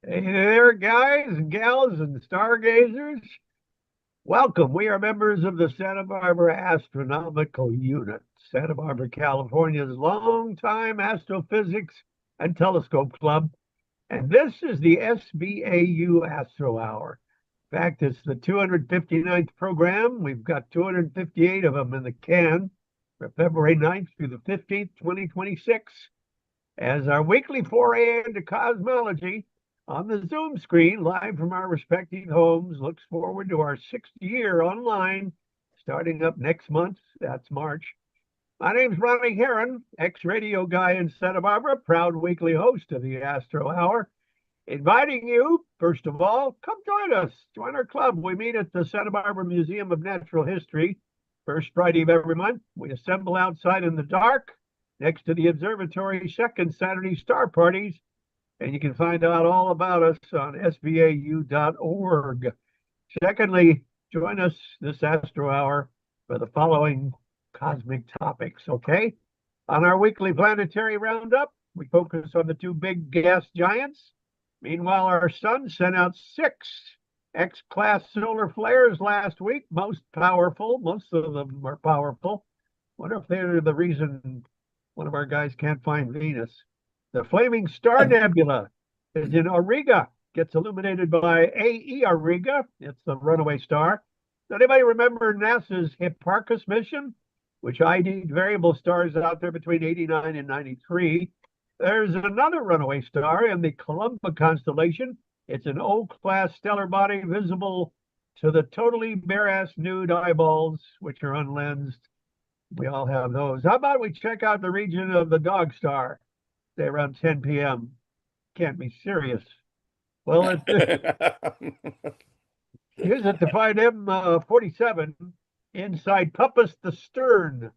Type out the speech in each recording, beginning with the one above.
Hey there, guys and gals and stargazers. Welcome. We are members of the Santa Barbara Astronomical Unit, Santa Barbara, California's longtime astrophysics and telescope club. And this is the SBAU Astro Hour. In fact, it's the 259th program. We've got 258 of them in the can for February 9th through the 15th, 2026. As our weekly foray into cosmology, on the Zoom screen, live from our respective homes, looks forward to our 6th year online, starting up next month. That's March. My name's Ronnie Heron, ex-radio guy in Santa Barbara, proud weekly host of the Astro Hour. Inviting you, first of all, come join us. Join our club. We meet at the Santa Barbara Museum of Natural History, first Friday of every month. We assemble outside in the dark, next to the observatory, second Saturday star parties. And you can find out all about us on sbau.org. Secondly, join us this Astro Hour for the following cosmic topics, okay? On our weekly planetary roundup, we focus on the two big gas giants. Meanwhile, our sun sent out 6 X-class solar flares last week, most powerful. Most of them are powerful. Wonder if they're the reason one of our guys can't find Venus. The Flaming Star Nebula is in Auriga, gets illuminated by AE Auriga. It's the runaway star. Does anybody remember NASA's Hipparcos mission, which ID'd variable stars out there between 89 and 93? There's another runaway star in the Columba constellation. It's an O-class stellar body visible to the totally bare-ass nude eyeballs, which are unlensed. We all have those. How about we check out the region of the Dog Star? Say around 10 p.m. Can't be serious. Well, here's it to find M47 inside Puppis the Stern,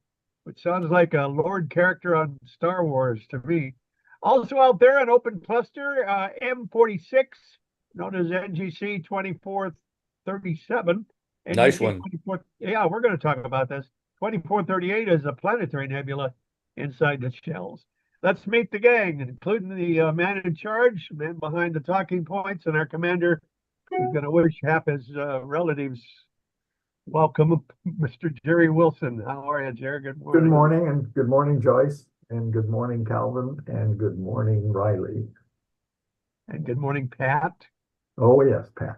which sounds like a Lord character on Star Wars to me. Also out there, an open cluster, M46, known as NGC 2437. Nice one. 24, yeah, we're going to talk about this. 2438 is a planetary nebula inside the shells. Let's meet the gang, including the man in charge, man behind the talking points, and our commander, who's going to wish half his relatives welcome, Mr. Jerry Wilson. How are you, Jerry? Good morning. Good morning, and good morning, Joyce, and good morning, Calvin, and good morning, Riley. And good morning, Pat. Oh, yes, Pat.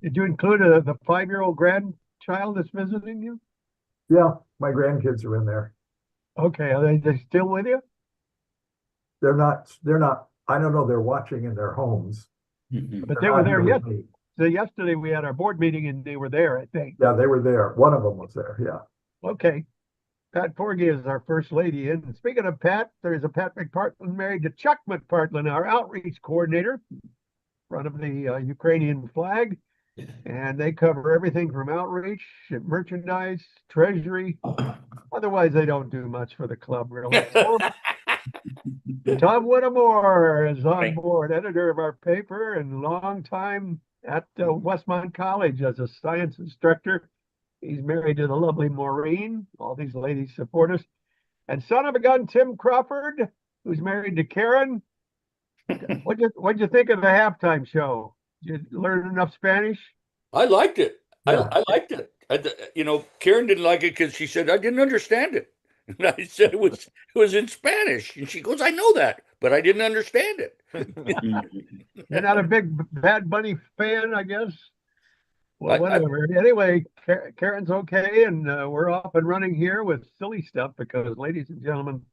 Did you include the 5-year-old grandchild that's visiting you? Yeah, my grandkids are in there. Okay, are they still with you? They're not, I don't know, they're watching in their homes. But they were there yesterday. So yesterday we had our board meeting and they were there, I think. Yeah, they were there. One of them was there, yeah. Okay. Pat Forgy is our first lady. And speaking of Pat, there's a Pat McPartland married to Chuck McPartland, our outreach coordinator, front of the Ukrainian flag. And they cover everything from outreach, merchandise, treasury. Otherwise, they don't do much for the club, really. Tom Whittemore is on board, editor of our paper and long time at Westmont College as a science instructor. He's married to the lovely Maureen. All these ladies support us. And son of a gun, Tim Crawford, who's married to Karen. What'd you think of the halftime show? Did you learn enough Spanish? I liked it. Yeah. I liked it. Karen didn't like it because she said I didn't understand it. And I said it was in Spanish, and she goes, "I know that, but I didn't understand it." You're not a big Bad Bunny fan, I guess. Well, whatever. Anyway, Karen's okay, and we're off and running here with silly stuff because, ladies and gentlemen,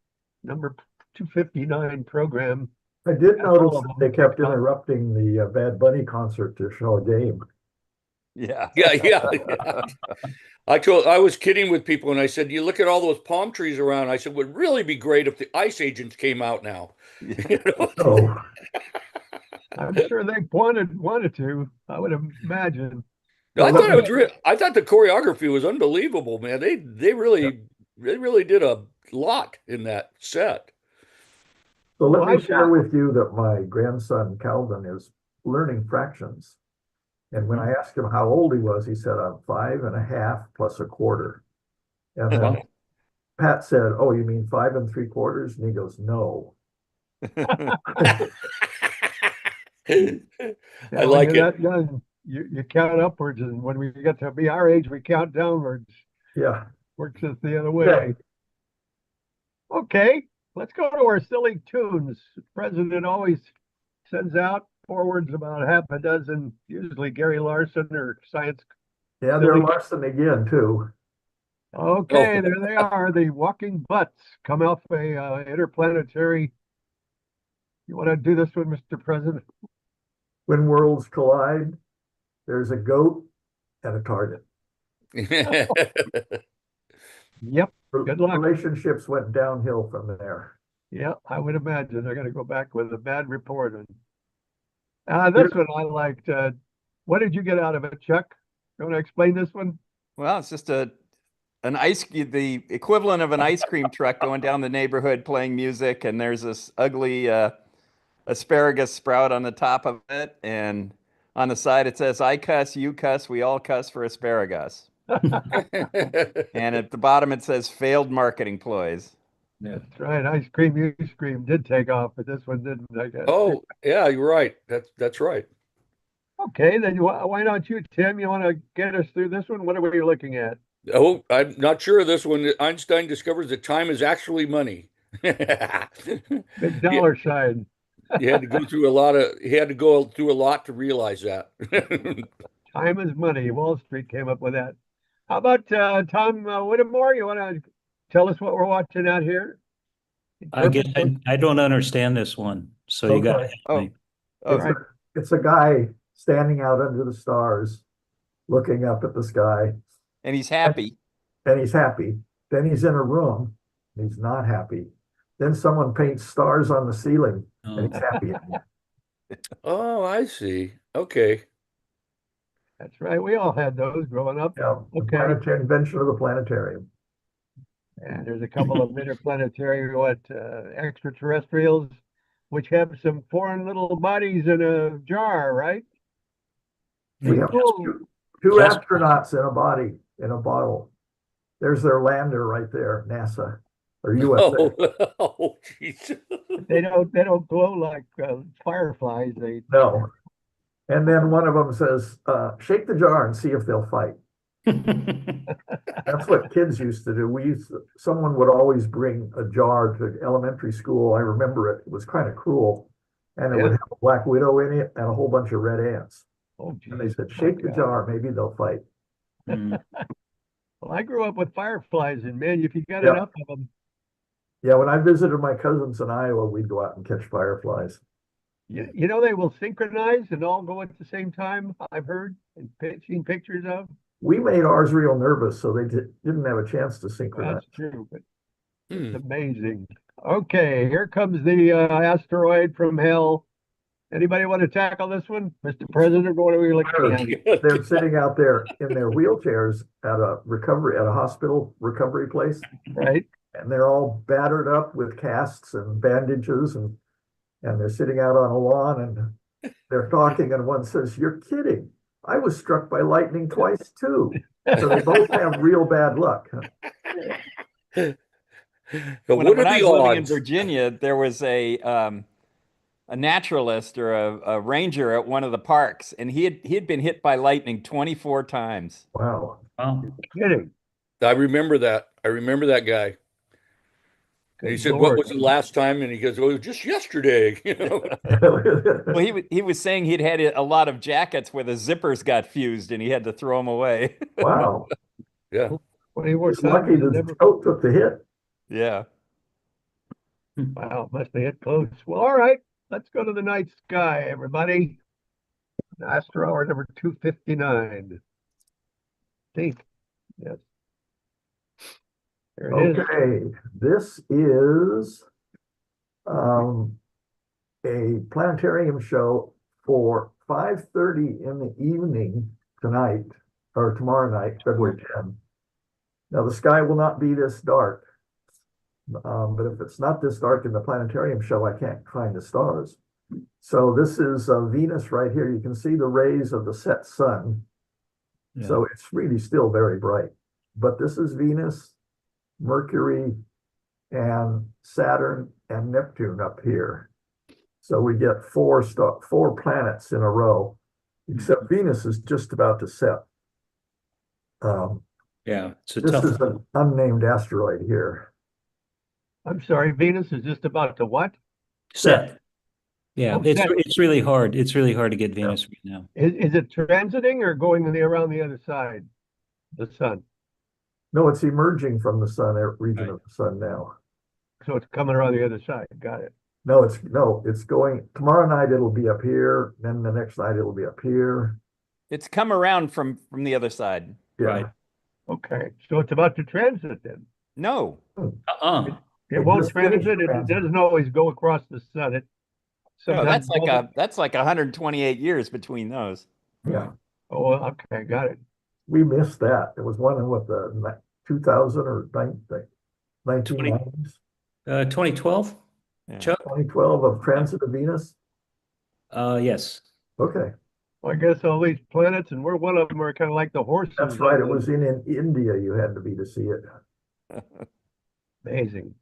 number 259 program. I did notice that they kept interrupting the Bad Bunny concert to show a game. Yeah. I was kidding with people, and I said, "You look at all those palm trees around." I said, "It would really be great if the ice agents came out now." Oh. I'm sure they wanted to. I would imagine. I thought the choreography was unbelievable, man. They really did a lot in that set. So let me share with you that my grandson Calvin is learning fractions. And when I asked him how old he was, he said, "I'm 5½ plus a quarter." And then Pat said, "Oh, you mean 5 3/4?" And he goes, "No." I When like you're it. that young, you count upwards, and when we get to be our age, we count downwards. Yeah. Works us the other way. Okay, let's go to our silly tunes. The president always sends out forwards about half a dozen, usually Gary Larson or science. Yeah, they're Larson again, too. Okay, there they are, the walking butts come off a interplanetary. You want to do this one, Mr. President? When worlds collide, there's a goat and a target. Yep. Good luck. Relationships went downhill from there. Yeah, I would imagine they're going to go back with a bad report. And this one I liked. What did you get out of it, Chuck? You want to explain this one? Well, it's just the equivalent of an ice cream truck going down the neighborhood playing music, and there's this ugly asparagus sprout on the top of it, and on the side it says, "I cuss, you cuss, we all cuss for asparagus." And at the bottom it says, "Failed marketing ploys." That's right. Ice cream, you scream did take off, but this one didn't, I guess. Oh, yeah, you're right. That's right. Okay, then why not you, Tim? You want to get us through this one? What are we looking at? Oh, I'm not sure of this one. Einstein discovers that time is actually money. Big dollar sign. He had to go through a lot to realize that. Time is money. Wall Street came up with that. How about Tom Whittemore? You want to tell us what we're watching out here? I don't understand this one, so you got to help me. It's a guy standing out under the stars, looking up at the sky. And he's happy. And he's happy. Then he's in a room. And he's not happy. Then someone paints stars on the ceiling, and he's happy. Oh, I see. Okay. That's right. We all had those growing up. Yeah. Okay. Invention of the planetarium. And there's a couple of interplanetary extraterrestrials, which have some foreign little bodies in a jar, right? We have two astronauts in a body, in a bottle. There's their lander right there, NASA or USA. Oh, jeez. They don't glow like fireflies. No. And then one of them says, "Shake the jar and see if they'll fight." That's what kids used to do. Someone would always bring a jar to elementary school. I remember it. It was kind of cruel. And it would have a black widow in it and a whole bunch of red ants. Oh, geez. And they said, "Shake the jar, maybe they'll fight." Well, I grew up with fireflies, and man, if you got enough of them. Yeah, when I visited my cousins in Iowa, we'd go out and catch fireflies. You know, they will synchronize and all go at the same time, I've heard and seen pictures of. We made ours real nervous, so they didn't have a chance to synchronize. That's true, but it's amazing. Okay, here comes the asteroid from hell. Anybody want to tackle this one? Mr. President, what are we looking at? They're sitting out there in their wheelchairs at a hospital recovery place. Right. And they're all battered up with casts and bandages, and they're sitting out on a lawn, and they're talking, and one says, "You're kidding. I was struck by lightning twice too." So they both have real bad luck. When I was living in Virginia, there was a naturalist or a ranger at one of the parks, and he had been hit by lightning 24 times. Wow. You're kidding. I remember that. I remember that guy. And he said, "What was the last time?" And he goes, "Oh, just yesterday." Well, he was saying he'd had a lot of jackets where the zippers got fused, and he had to throw them away. Wow. Yeah. Well, he was lucky the coat took the hit. Yeah. Wow, must have hit close. Well, all right. Let's go to the night sky, everybody. Astro hour number 259. Think. Yes. There it is. Okay, this is a planetarium show for 5:30 in the evening tonight, or tomorrow night, February 10th. Now, the sky will not be this dark, but if it's not this dark in the planetarium show, I can't find the stars. So this is Venus right here. You can see the rays of the set sun. Yeah. So it's really still very bright. But this is Venus, Mercury, and Saturn, and Neptune up here. So we get four planets in a row, except Venus is just about to set. Yeah, it's a This tough is one. an unnamed asteroid here. I'm sorry, Venus is just about to what? Set. Yeah, Oh, set. it's really hard. It's really hard to get Venus right now. Is it transiting or going around the other side? The sun. No, it's emerging from the sun, region Right. of the sun now. So it's coming around the other side. Got it. No, it's going tomorrow night. It'll be up here. Then the next night it'll be up here. It's come around from the other side. Yeah. Right. Okay. So it's about to transit then. No. Uh-uh. It It won't just finished transit. It transit. doesn't always go across the sun. It No, sometimes that's like 128 years between those. Yeah. Oh, okay, got it. We missed that. It was one in what the 2000 or 1990s, 2012, Yeah. Chuck? 2012 of transit of Venus. Yes. Okay, Well, I guess all these planets, and we're one of them, are kind of like the horses. that's right. It was in India. You had to be to see it. Amazing.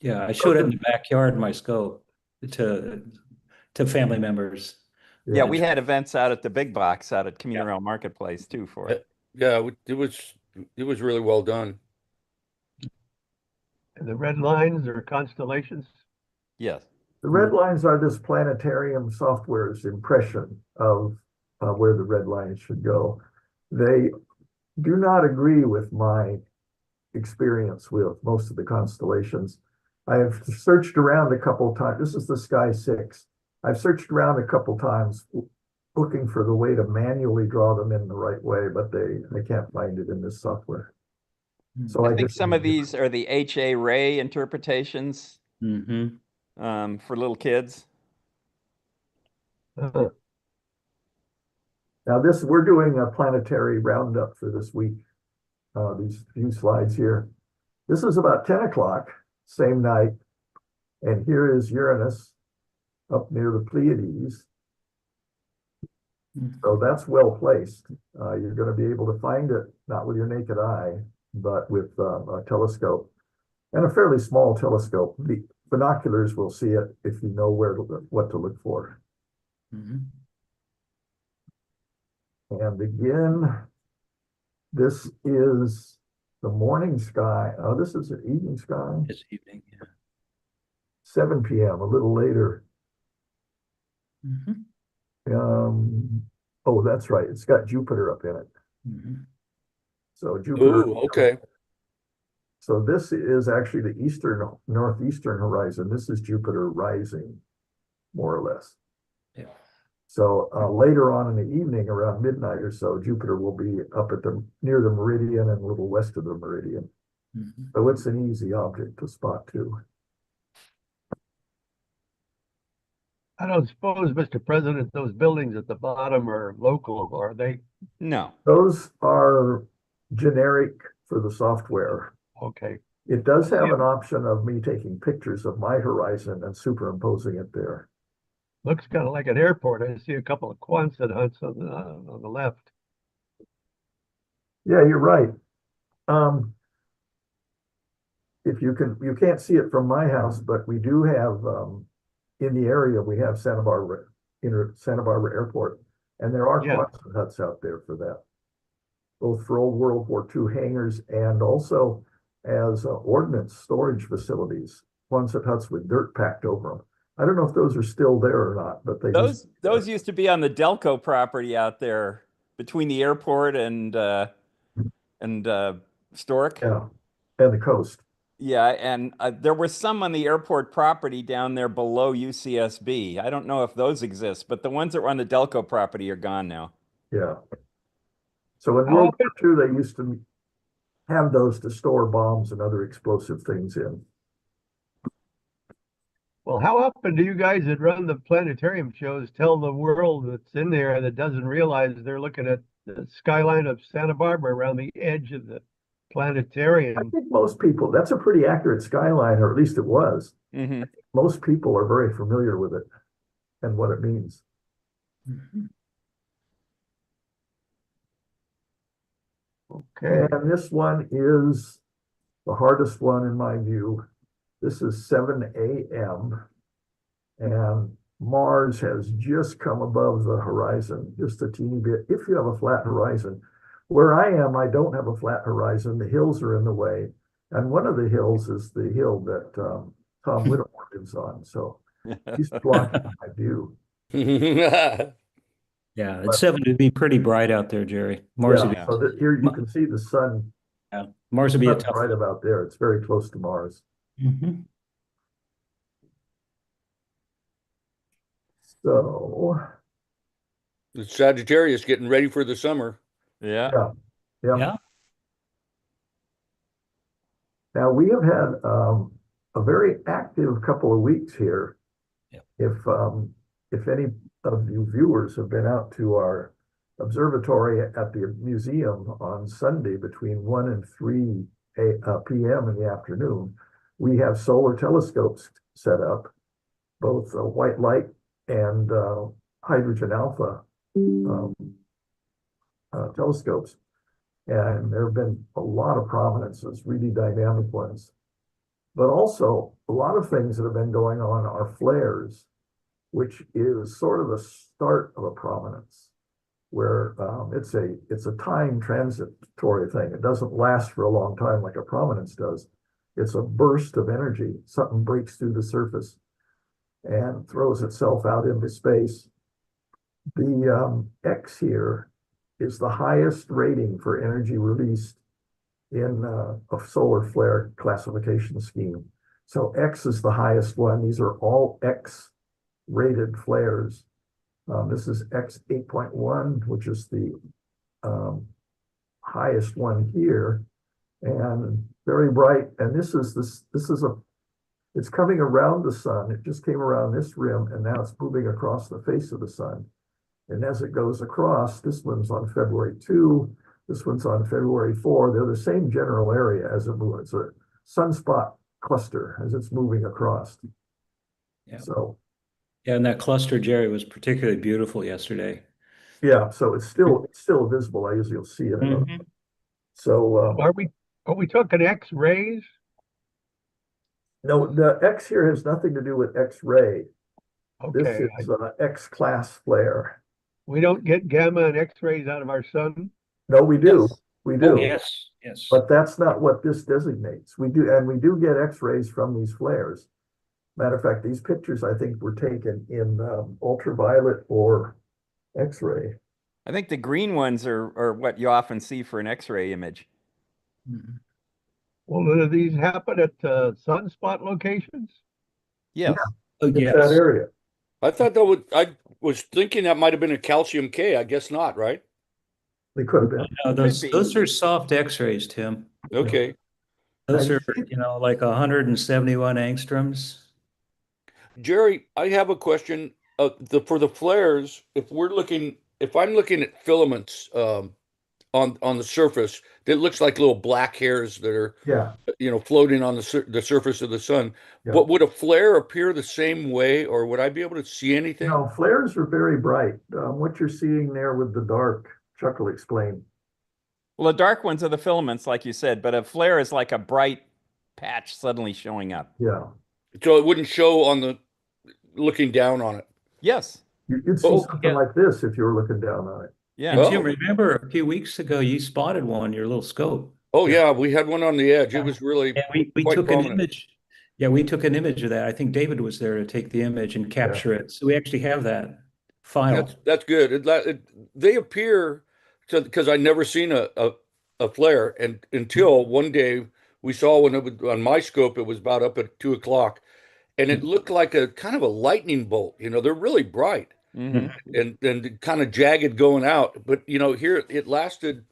Yeah, I showed it in the backyard, my scope, to family members. Yeah, we had events out at the big box out at Communal Rail Marketplace too for it. Yeah, it was really well done. And the red lines are constellations. Yes. The red lines are this planetarium software's impression of where the red lines should go. They do not agree with my experience with most of the constellations. I have searched around a couple of times. This is the Sky 6. I've searched around a couple of times looking for the way to manually draw them in the right way, but they can't find it in this software. So I think some of these are the H.A. Ray interpretations for little kids. Uh, Now we're doing a planetary roundup for this week. These few slides here. This is about 10 o'clock, same night. And here is Uranus up near the Pleiades. So that's well placed. You're going to be able to find it, not with your naked eye, but with a telescope and a fairly small telescope. The binoculars will see it if you know what to look for. And again, this is the morning sky. Oh, this is an evening sky. This evening, yeah. 7 p.m., a little later. Oh, that's right. It's got Jupiter up in it. So Jupiter. Ooh, okay. So this is actually the northeastern horizon. This is Jupiter rising, more or less. Yeah. So later on in the evening, around midnight or so, Jupiter will be up at near the meridian and a little west of the meridian. So it's an easy object to spot too. I don't suppose, Mr. President, those buildings at the bottom are local, are they? No. Those are generic for the software. Okay. It does have an option of me taking pictures of my horizon and superimposing it there. Looks kind of like an airport. I see a couple of Quonset huts on the left. Yeah, you're right. If you can't see it from my house, but we do have in the area we have Santa Barbara Airport, and there are Quonset huts out there for that, both for old World War II hangars and also as ordnance storage facilities. Quonset huts with dirt packed over them. I don't know if those are still there or not, but those used to be on the Delco property out there between the airport and Stork. Yeah, and the coast. Yeah, and there were some on the airport property down there below UCSB. I don't know if those exist, but the ones that were on the Delco property are gone now. Yeah. So in World War II, they used to have those to store bombs and other explosive things in. Well, how often do you guys that run the planetarium shows tell the world that's in there that doesn't realize they're looking at the skyline of Santa Barbara around the edge of the planetarium? I think most people, that's a pretty accurate skyline, or at least it was. Most people are very familiar with it and what it means. Okay. And this one is the hardest one in my view. This is 7 a.m. and Mars has just come above the horizon, just a teeny bit. If you have a flat horizon, where I am, I don't have a flat horizon. The hills are in the way, and one of the hills is the hill that Tom Whittemore lives on. So he's blocking my view. Yeah, it's definitely to be pretty bright out there, Jerry. Mars would Yeah, be, so that here you can see the sun. yeah, Mars would be a Sun's tough. right about there. It's very close to Mars. Mhm. So The Sagittarius getting ready for the summer. Yeah. yeah. Yeah. Now we have had a very active couple of weeks here. Yep. If any of you viewers have been out to our observatory at the museum on Sunday between 1 and 3 p.m. in the afternoon, we have solar telescopes set up, both white light and hydrogen alpha telescopes. And there have been a lot of prominences, really dynamic ones. But also, a lot of things that have been going on are flares, which is sort of the start of a prominence, where it's a time transitory thing. It doesn't last for a long time like a prominence does. It's a burst of energy. Something breaks through the surface and throws itself out into space. The X here is the highest rating for energy released in a solar flare classification scheme. So X is the highest one. These are all X rated flares. This is X 8.1, which is the highest one here, and very bright. And it's coming around the sun. It just came around this rim, and now it's moving across the face of the sun. And as it goes across, this one's on February 2, this one's on February 4. They're the same general area as it moves. It's a sunspot cluster as it's moving across. Yeah. So Yeah, and that cluster, Jerry, was particularly beautiful yesterday. yeah, so it's still visible as you'll see it. Mhm. So Are we talking X-rays? no, the X here has nothing to do with X-ray. This Okay, is X-class flare. we don't get gamma and X-rays out of our sun. No, we do. Yes. We do. Oh, yes, yes. But that's not what this designates. We do get X-rays from these flares. Matter of fact, these pictures I think were taken in ultraviolet or X-ray. I think the green ones are what you often see for an X-ray image. Mhm. Well, do these happen at sunspot locations? Yes. Oh, It's yes. that area. I thought I was thinking that might have been a calcium K. I guess not, right? They could have been. No, Could be. those are soft X-rays, Tim. Okay. Those I are, think- like 171 angstroms. Jerry, I have a question. For the flares, if I'm looking at filaments on the surface that looks like little black hairs that are Yeah, floating on the surface of the sun, Yeah. but would a flare appear the same way, or would I be able to see anything? no, flares are very bright. What you're seeing there with the dark, Chuck will explain. Well, the dark ones are the filaments, like you said, but a flare is like a bright patch suddenly showing up. Yeah, So it wouldn't show on the looking down on it. Yes. you'd see Oh, something yeah. like this if you were looking down on it. Yeah. And Oh. Tim, remember a few weeks ago, you spotted one, your little scope. Oh yeah, we had one on the edge. It was really And we quite took prominent. an image. Yeah, we took an image of that. I think David was there to take the image and capture it. So we actually have that file. That's good. They appear because I never seen a flare, and until one day we saw one on my scope. It was about up at 2 o'clock, and it looked like a kind of a lightning bolt. They're really bright Mhm. and kind of jagged going out. But here it lasted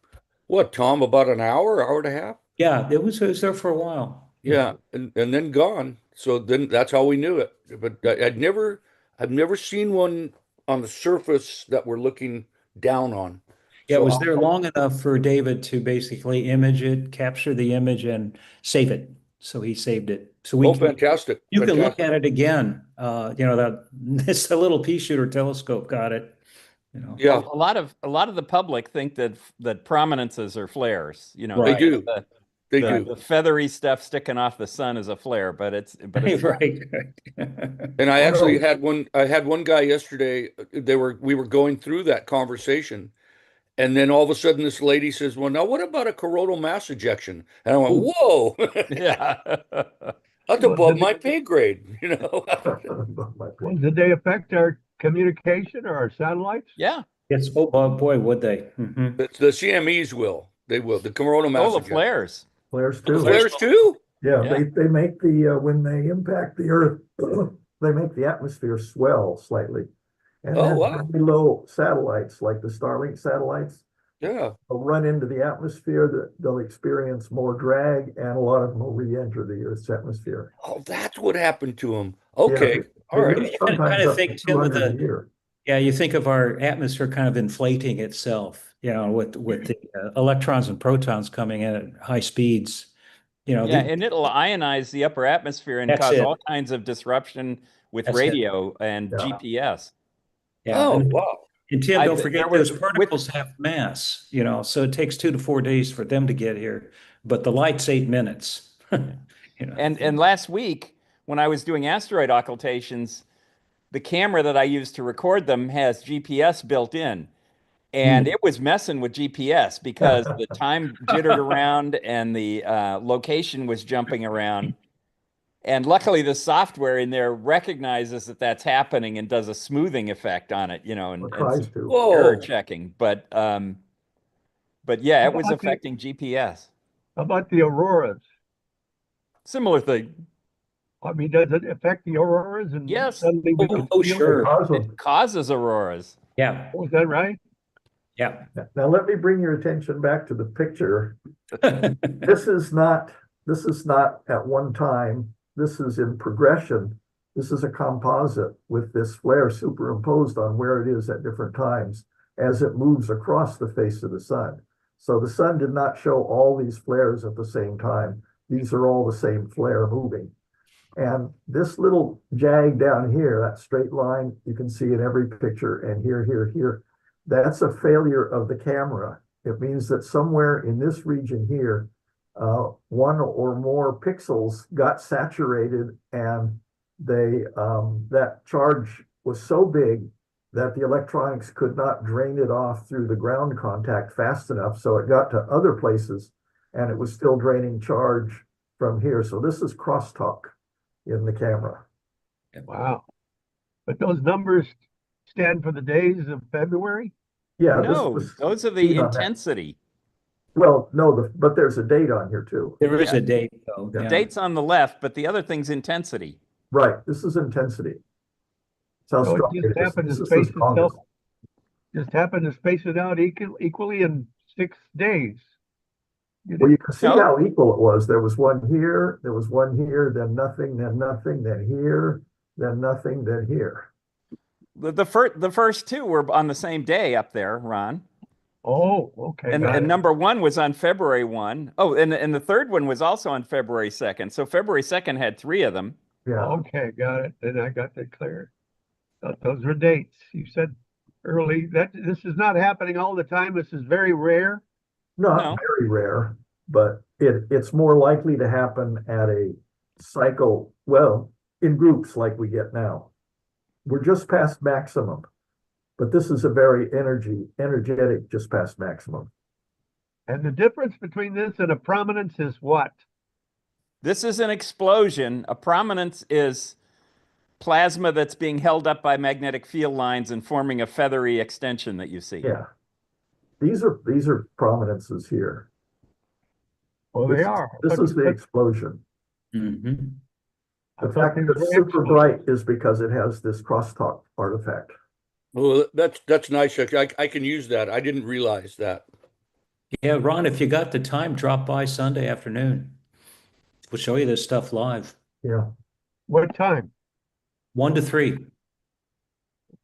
what, Tom, about an hour and a half? Yeah, it was there for a while. Yeah, and then gone. So then that's how we knew it. But I've never seen one on the surface that we're looking down on. Yeah, it So was there long enough for David to basically image it, capture the image, and save it. So he saved it. So fantastic. you can look Fantastic. at it again. That this a little pea shooter telescope got it. Yeah, A lot of the public think that prominences are flares. they Right. do. They Right. do. The feathery stuff sticking off the sun is a flare, but it's Right. And I Oh, actually no. had one guy yesterday, we were going through that conversation. And then all of a sudden this lady says, "Well, now what about a coronal mass ejection?" And I went, Ooh. "Whoa, yeah. that's Well, above did my pay grade, you know." well, did they affect our communication or our satellites? Yeah. Yes. Oh, boy, would they? The CMEs will. They will. The coronal mass Oh, the ejection. flares. Flares Oh, the too. flares too? Yeah, Yeah. they make when they impact the Earth, they make the atmosphere swell slightly. And Oh, then wow. very low satellites, like the Starlink satellites, Yeah. will run into the atmosphere, that they'll experience more drag, and a lot of them will re-enter the Earth's atmosphere. Oh, that's what happened to him. Yeah, Okay. All they right. do You sometimes of up to think, Tim, with 200 a year. you think of our atmosphere kind of inflating itself, with the electrons and protons coming in at high speeds. Yeah, and it'll ionize the upper atmosphere and That's cause it. all kinds of disruption with That's it. radio and Yeah. GPS. Yeah. Oh, And, wow. and Tim, don't There forget was those particles have mass, so it takes 2 to 4 days for them to get here, but the light's 8 minutes. and last week when I was doing asteroid occultations, the camera that I used to record them has GPS built in. And it was messing with GPS because the time jittered around and the location was jumping around. And luckily, the software in there recognizes that that's happening and does a smoothing effect on it, Or and tries some to. error Whoa. checking. But yeah, How it was about the, affecting GPS. how about the auroras? Similar thing. I mean, does it affect the auroras and Yes, suddenly we can Oh, feel sure. Cause them. it causes auroras. Yeah. Oh, is that right? Yeah. Now let me bring your attention back to the picture. This is not at one time. This is in progression. This is a composite with this flare superimposed on where it is at different times as it moves across the face of the sun. So the sun did not show all these flares at the same time. These are all the same flare moving. And this little jag down here, that straight line, you can see in every picture, and here, that's a failure of the camera. It means that somewhere in this region here, one or more pixels got saturated, and that charge was so big that the electronics could not drain it off through the ground contact fast enough. So it got to other places, and it was still draining charge from here. So this is crosstalk in the camera. Wow. But those numbers stand for the days of February? Yeah, No, those are the seen on that. intensity. Well, no, but there's a date on here too. There is Yeah. a date, though. The Yeah. date's on the left, but the other thing's intensity. Right, this is intensity. It's how So it strong just it is. happened to This is the space itself, strongest. just happened to space it out equally in 6 days. Well, you can see No. how equal it was. There was one here, then nothing, then here, then nothing, then here. The first two were on the same day up there, Ron. Oh, okay. And got it. number one was on February 1. Oh, and the third one was also on February 2nd. So February 2nd had 3 of them. Yeah, Okay, got it. Then I got that clear. Thought those were dates. You said early that this is not happening all the time. This is very rare. not No. very rare, but it's more likely to happen at a cycle, well, in groups like we get now. We're just past maximum, but this is a very energetic, just past maximum. And the difference between this and a prominence is what? This is an explosion. A prominence is plasma that's being held up by magnetic field lines and forming a feathery extension that you see. Yeah. These are prominences here. Well, they are. This is the explosion. Mhm. The fact that it's super bright is because it has this crosstalk artifact. Well, that's nice. I can use that. I didn't realize that. Yeah, Ron, if you got the time, drop by Sunday afternoon. We'll show you this stuff live. Yeah. What time? 1 to 3.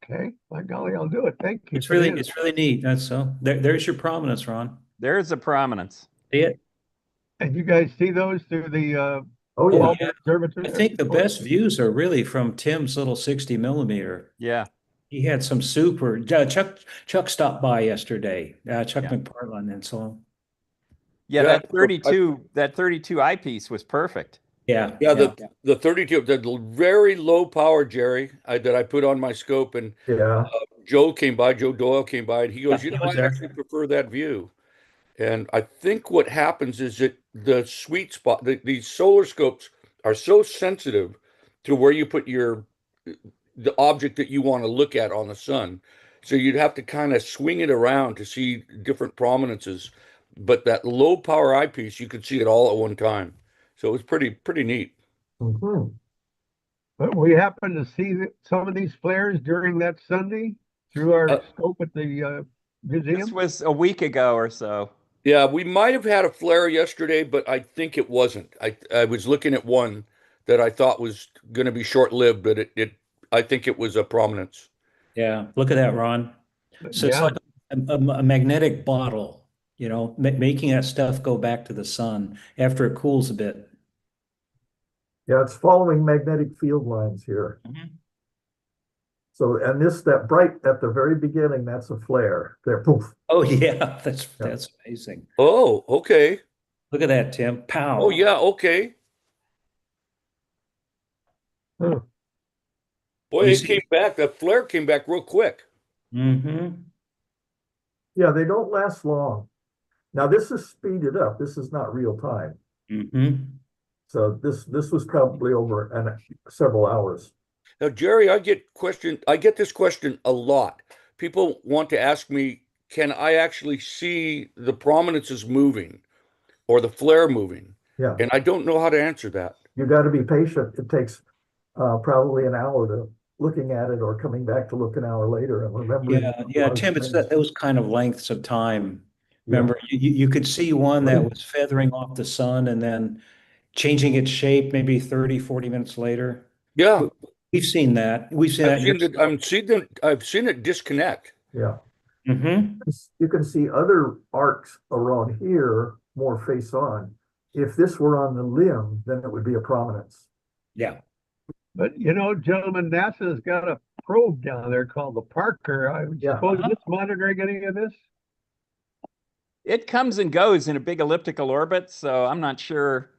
Okay, by golly, I'll do it. Thank you. It's really neat. That's so. There's your prominence, Ron. There's a prominence. See it? And you guys see those through the Oh, yeah. yeah. observatory? I think the best views are really from Tim's little 60 millimeter. Yeah. He had some super. Chuck stopped by yesterday. Chuck Yeah. McPartland and so on. Yeah, Yeah, that 32 eyepiece was perfect. Yeah. yeah, the 32, the very low power, Jerry, that I put on my scope, and Yeah. Joe Doyle came by, and he goes, Yeah, he I was there. actually prefer that view. And I think what happens is that the sweet spot, these solar scopes are so sensitive to where you put the object that you want to look at on the sun. So you'd have to kind of swing it around to see different prominences. But that low power eyepiece, you could see it all at one time. So it was pretty neat. Mhm. But we happened to see some of these flares during that Sunday through our Uh, scope at the This museum. was a week ago or so. yeah, we might have had a flare yesterday, but I think it wasn't. I was looking at one that I thought was going to be short-lived, but I think it was a prominence. Yeah. Look at that, Ron. So it's Yeah, like a magnetic bottle, making that stuff go back to the sun after it cools a bit. Yeah, it's following magnetic field lines here. Mhm. So, and that bright at the very beginning, that's a flare. There, poof. Oh yeah, Yeah. that's amazing. Oh, okay. Look at that, Tim. Oh, Pow. yeah, okay. huh. Boy, You it see? came back. The flare came back real quick. Mm-hmm. Yeah, they don't last long. Now this is speeded up. This is not real time. Mm-hmm. So this was probably over several hours. Now, Jerry, I get this question a lot. People want to ask me, can I actually see the prominences moving or the flare moving? Yeah, And I don't know how to answer that. you got to be patient. It takes probably an hour to looking at it or coming back to look an hour later and remembering a Yeah, lot of Tim, it's things. those kind of lengths of time. Yeah. Remember, you could see one that was feathering off the sun and then changing its shape maybe 30, 40 minutes later. Yeah, We- We've seen that. We've seen that in your scope. I've seen it disconnect. Yeah. Mm-hmm. You can see other arcs around here more face on. If this were on the limb, then it would be a prominence. Yeah. But gentlemen, NASA's got a probe down there called the Parker. I Yeah. suppose it's monitoring any of this. It comes and goes in a big elliptical orbit, so I'm not sure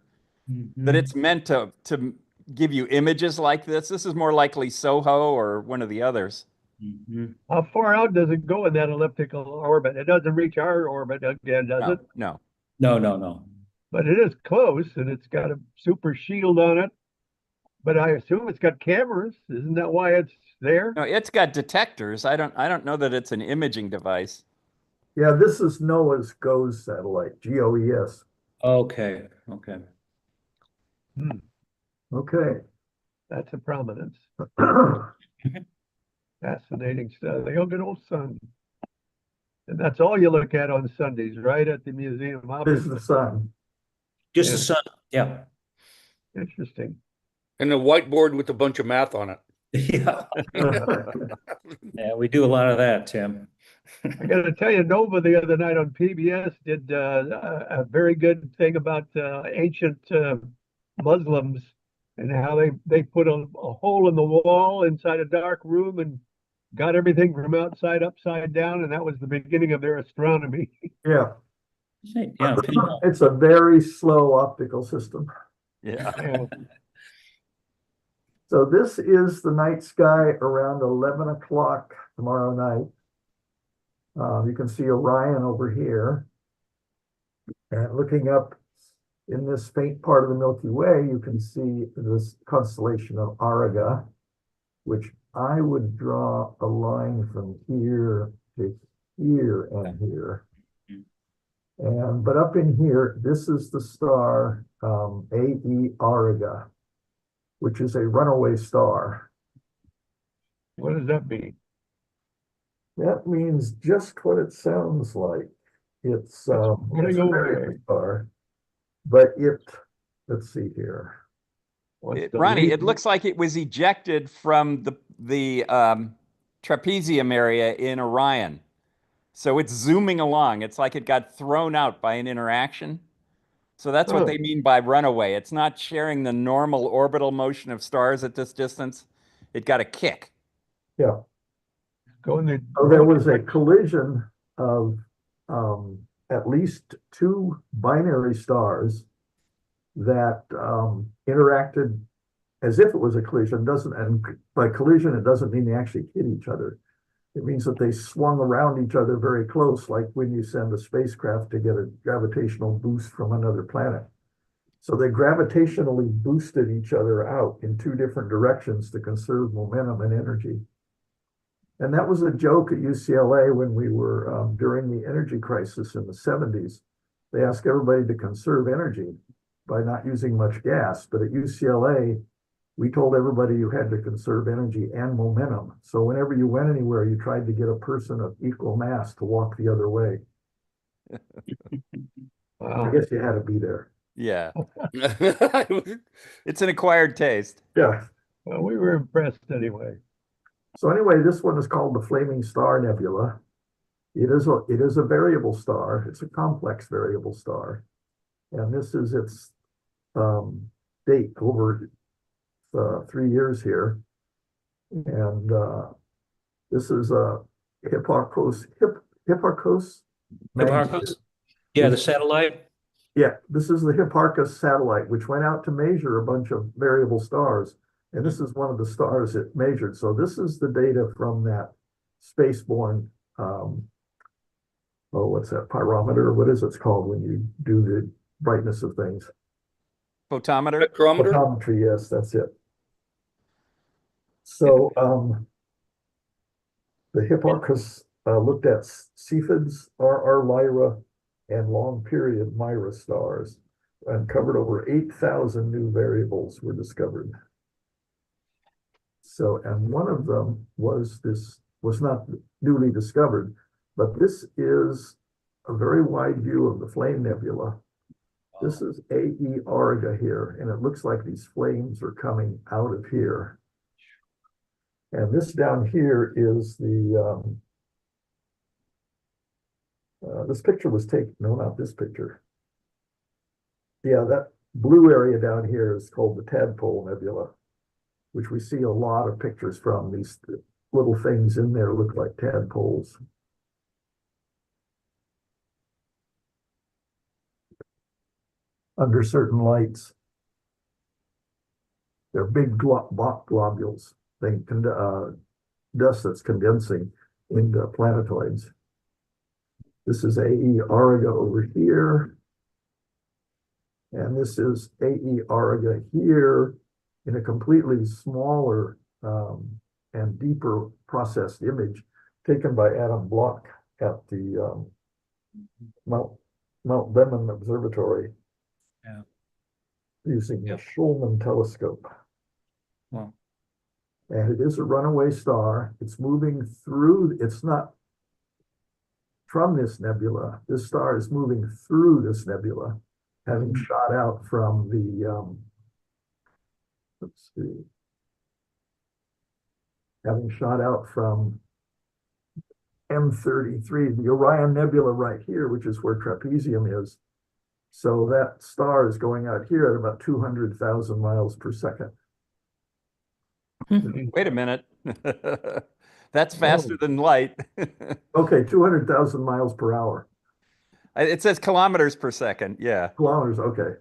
that Mhm. it's meant to give you images like this. This is more likely SOHO or one of the others. Mhm. How far out does it go in that elliptical orbit? It doesn't reach our orbit again, does it? No. No, no, no. But it is close, and it's got a super shield on it. But I assume it's got cameras. Isn't that why it's there? No, it's got detectors. I don't know that it's an imaging device. Yeah, this is NOAA's GOES satellite, GOES. Okay. Okay. Hmm, Okay. that's a prominence. Fascinating stuff. The good old sun. And that's all you look at on Sundays, right? At the museum, This is obviously. the sun. Just Yeah. the sun. Yeah. Interesting. And a whiteboard with a bunch of math on it. Yeah. Yeah, we do a lot of that, Tim. I got to tell you, Nova the other night on PBS did a very good thing about ancient Muslims and how they put a hole in the wall inside a dark room and got everything from outside upside down, and that was the beginning of their astronomy. Yeah. Yeah, pinhole. It's a very slow optical system. Yeah. Yeah. So this is the night sky around 11 o'clock tomorrow night. You can see Orion over here. And looking up in this faint part of the Milky Way, you can see this constellation of Auriga, which I would draw a line from here to here and here. But up in here, this is the star AE Auriga, which is a runaway star. What does that mean? That means just what it sounds like. It's running a away. very big star, but let's see here. Wants to Ronnie, leave. it looks like it was ejected from the trapezium area in Orion. So it's zooming along. It's like it got thrown out by an interaction. So that's what Oh. they mean by runaway. It's not sharing the normal orbital motion of stars at this distance. It got a kick. Yeah. Going the So there was a collision of at least two binary stars that interacted as if it was a collision. And by collision, it doesn't mean they actually hit each other. It means that they swung around each other very close, like when you send a spacecraft to get a gravitational boost from another planet. So they gravitationally boosted each other out in two different directions to conserve momentum and energy. And that was a joke at UCLA when we were during the energy crisis in the 70s. They asked everybody to conserve energy by not using much gas. But at UCLA, we told everybody you had to conserve energy and momentum. So whenever you went anywhere, you tried to get a person of equal mass to walk the other way. I guess you had to be there. Yeah. It's an acquired taste. Yeah. Well, we were impressed anyway. So anyway, this one is called the Flaming Star Nebula. It is a variable star. It's a complex variable star. And this is its date over 3 years here. And this is a Hipparcos. Yeah, the satellite. Yeah, this is the Hipparcos satellite, which went out to measure a bunch of variable stars. And this is one of the stars it measured. So this is the data from that spaceborne, what's that, pyrometer? What is it called when you do the brightness of things? Photometer? Spectrometer? Photometry, yes, that's it. So the Hipparcos looked at Cepheids, RR Lyra, and long period Mira stars, and covered over 8,000 new variables were discovered. So, and one of them was not newly discovered, but this is a very wide view of the Flame Nebula. This is AE Auriga here, and it looks like these flames are coming out of here. And this down here is the, this picture was taken, no, not this picture. Yeah, that blue area down here is called the Tadpole Nebula, which we see a lot of pictures from. These little things in there look like tadpoles. Under certain lights. They're big Bok globules, dust that's condensing into planetoids. This is AE Auriga over here. And this is AE Auriga here in a completely smaller and deeper processed image taken by Adam Bloch at the Mount Lemmon Observatory. Yeah. Using the Schulman telescope. Wow. And it is a runaway star. It's moving through, it's not from this nebula. This star is moving through this nebula, having shot out from the, let's see, having shot out from M33, the Orion Nebula right here, which is where trapezium is. So that star is going out here at about 200,000 miles per second. Wait a minute. That's faster than light. Okay, 200,000 miles per hour. It says kilometers per second. Yeah. Kilometers, okay.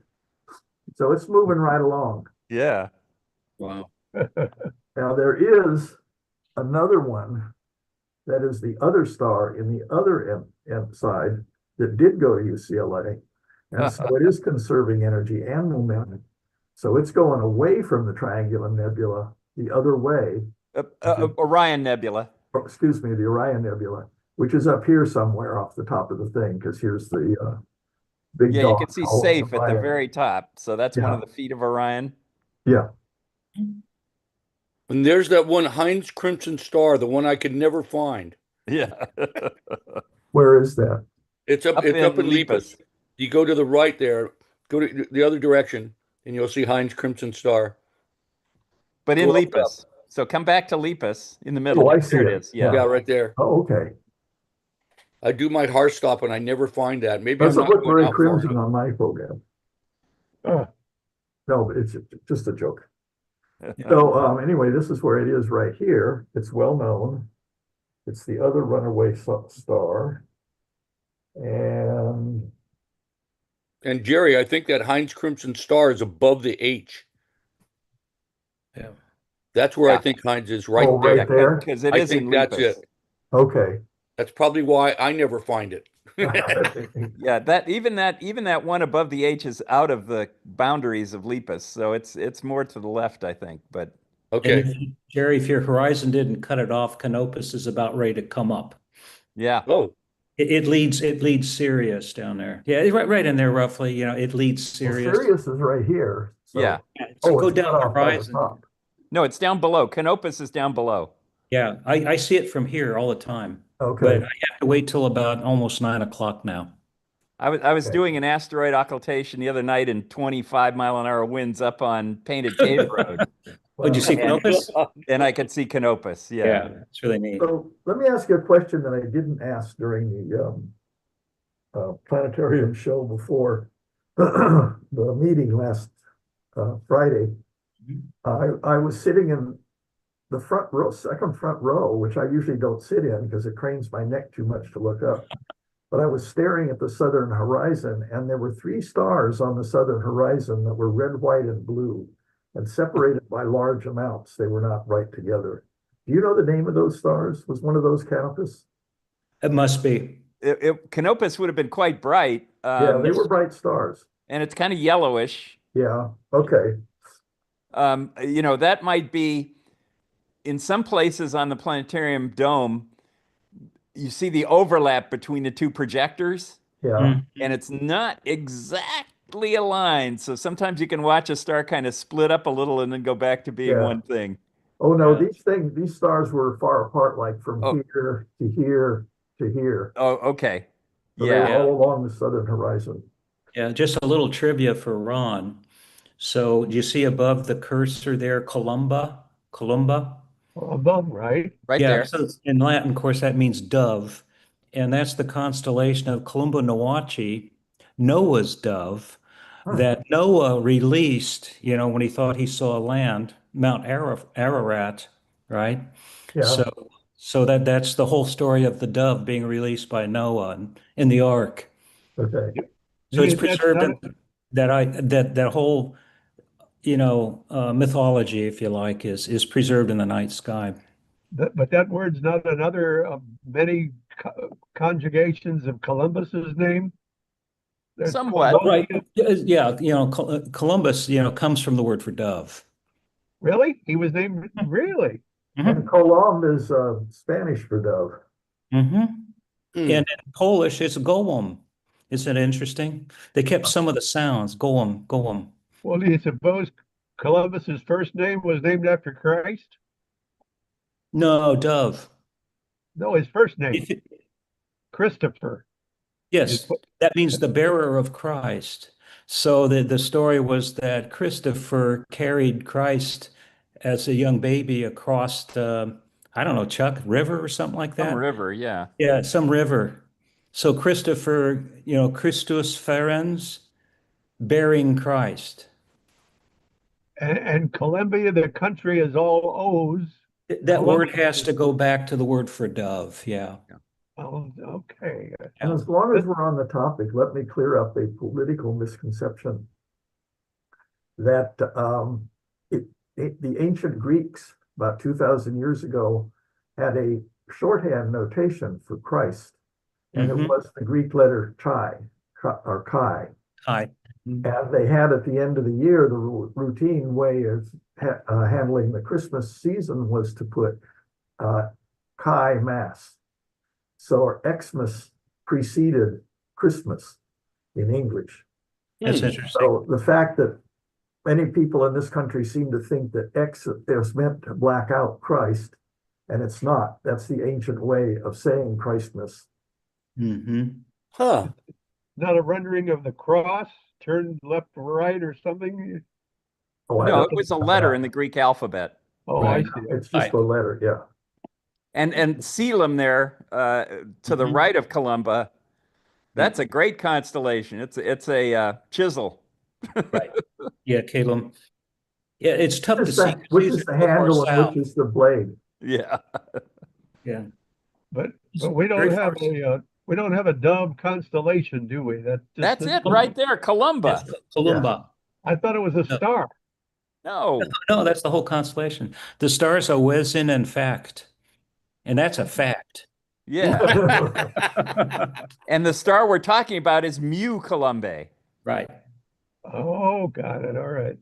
So it's moving right along. Yeah. Wow. Now there is another one that is the other star in the other end side that did go to UCLA. And so it is conserving energy and momentum. So it's going away from the Triangulum Nebula the other way. Orion Nebula. Excuse me, the Orion Nebula, which is up here somewhere off the top of the thing, because here's the big Yeah, you can see safe at the very top. So that's one of the feet of Orion. Yeah. And there's that one Heinz Crimson Star, the one I could never find. Yeah. Where is that? It's up in Lepus. You go to the right there, go to the other direction, and you'll see Heinz Crimson Star. But in Lepus. So come back to Lepus in the middle. Oh, I see there it. it is. Yeah. Yeah, right there. Oh, okay. I do my heart stop and I never find that. Maybe Doesn't I'm not look going very out far crimson enough. on my program. No, but it's just a joke. So anyway, this is where it is right here. It's well known. It's the other runaway star. And And Jerry, I think that Heinz Crimson Star is above the H. Yeah. That's where I Yeah. think Heinz is right oh, right there. there. Because it I is think in that's Lepus. it. Okay. That's probably why I never find it. Yeah, that one above the H is out of the boundaries of Lepus, so it's more to the left, I think. But And Okay. Jerry, if your horizon didn't cut it off, Canopus is about ready to come up. yeah, Oh, It leads Sirius down there. Yeah, right in there roughly. It leads Well, Sirius. Sirius is right here. yeah. So, So oh, go it's cut down the off by the horizon. top. No, it's down below. Canopus is down below. Yeah, I see it from here all the time, but Okay. I have to wait till about almost 9 o'clock now. I was Okay. doing an asteroid occultation the other night in 25-mile-an-hour winds up on Painted Cave Road, Oh, did you see and Canopus? and I could see Canopus. Yeah. Yeah, it's really neat. So let me ask you a question that I didn't ask during the planetarium show before the meeting last Friday. I was sitting in the front row, second front row, which I usually don't sit in because it cranes my neck too much to look up. But I was staring at the southern horizon, and there were 3 stars on the southern horizon that were red, white, and blue, and separated by large amounts. They were not right together. Do you know the name of those stars? Was one of those Canopus? It must be. Canopus would have been quite bright. Yeah, they were bright stars. And it's kind of yellowish. Yeah, okay. That might be in some places on the planetarium dome. You see the overlap between the 2 projectors, Yeah, and it's not exactly aligned. So sometimes you can watch a star kind of split up a little and then go back to being yeah. one thing. Oh no, Yeah. these stars were far apart, like from Oh. here to here to here. Oh, okay. So they were Yeah. all along the southern horizon. Yeah, just a little trivia for Ron. So do you see above the cursor there, Columba? Columba? Above, right? Right Yeah, there. so in Latin, of course, that means dove. And that's the constellation of Columba Noachi, Noah's dove, Huh, that Noah released, when he thought he saw land, Mount Ararat, right? yeah, So that's the whole story of the dove being released by Noah in the ark. okay. So it's That's preserved not, in that whole, mythology, if you like, is preserved in the night sky. but that word's not another of many conjugations of Columbus's name. There's Somewhat. Right. Columbia. Yeah, Columbus, comes from the word for dove. Really? He was named, really? And Colomb is Spanish for dove. Mm-hmm. Hmm. And in Polish, it's gołąb. Isn't it interesting? They kept some of the sounds. Gołąb, gołąb. Well, do you suppose Columbus's first name was named after Christ? No, dove. No, his first name, If it- Christopher. yes, that means the bearer of Christ. So the story was that Christopher carried Christ as a young baby across the, I don't know, Chuck River or something like Some that. river. Yeah. Yeah, some river. So Christopher, Christus ferens, bearing Christ. And Columbia, the country is all O's. That word Columbia. has to go back to the word for dove. Yeah. Oh, okay. And as long as we're on the topic, let me clear up a political misconception that the ancient Greeks, about 2,000 years ago, had a shorthand notation for Christ, and it was the Greek letter chi, or chi. Hi. And they had at the end of the year, the routine way of handling the Christmas season was to put chi mass. So Xmas preceded Christmas in English. That's interesting. So the fact that many people in this country seem to think that X is meant to black out Christ, and it's not. That's the ancient way of saying Christmas. Mm-hmm. Huh. Not a rendering of the cross, turned left to right or something? Oh, I No, don't it was a know letter that. in the Greek alphabet. Oh, Right. I see. It's just a letter, yeah. And Selim there, to the right of Columba, that's a great constellation. It's a chisel. Right. Yeah, Caleb. Yeah, it's tough to see. Which is the handle and south. which is the blade. Yeah. Yeah. But we don't Very have far a We don't have a dove constellation, do we? That's it right there, Columba. That's Columba. I thought it was a No. star. No. No, that's the whole constellation. The stars are whizzing in fact, and that's a fact. Yeah. And the star we're talking about is Mu Columbae. Right. Oh, got it. All right.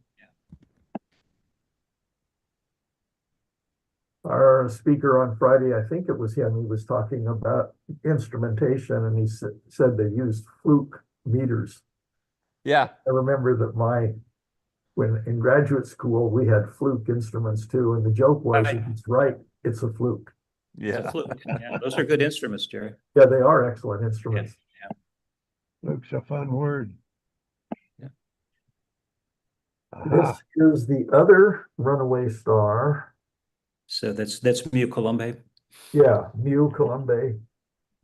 Our speaker on Friday, I think it was him, he was talking about instrumentation, and he said they used fluke meters. Yeah. I remember that when in graduate school, we had fluke instruments too, and the joke was, Right. if it's right, it's a fluke. It's a Yeah. fluke. Yeah, those are good instruments, Jerry. Yeah, they are excellent instruments. Luke's a fun word. Yeah. Aha. This is the other runaway star. So that's Mu Columbae. Yeah, Mu Columbae,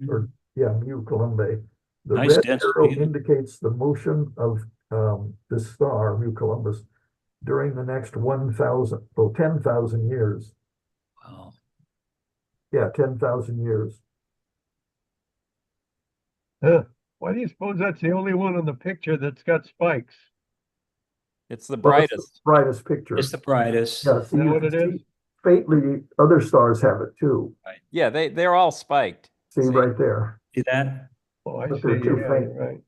or yeah, Mu Columbae. The Nice red dense arrow view. indicates the motion of this star, Mu Columbus, during the next 10,000 years. Wow. Yeah, 10,000 years. Huh. Why do you suppose that's the only one on the picture that's got spikes? It's the Well, it's the brightest. brightest picture. It's the brightest. Yeah, see, Is that you what can it is? see faintly, other stars have it too. Yeah, they're all spiked. See See? right there. See that? Oh, I But see. they're too Yeah, faint. you're right.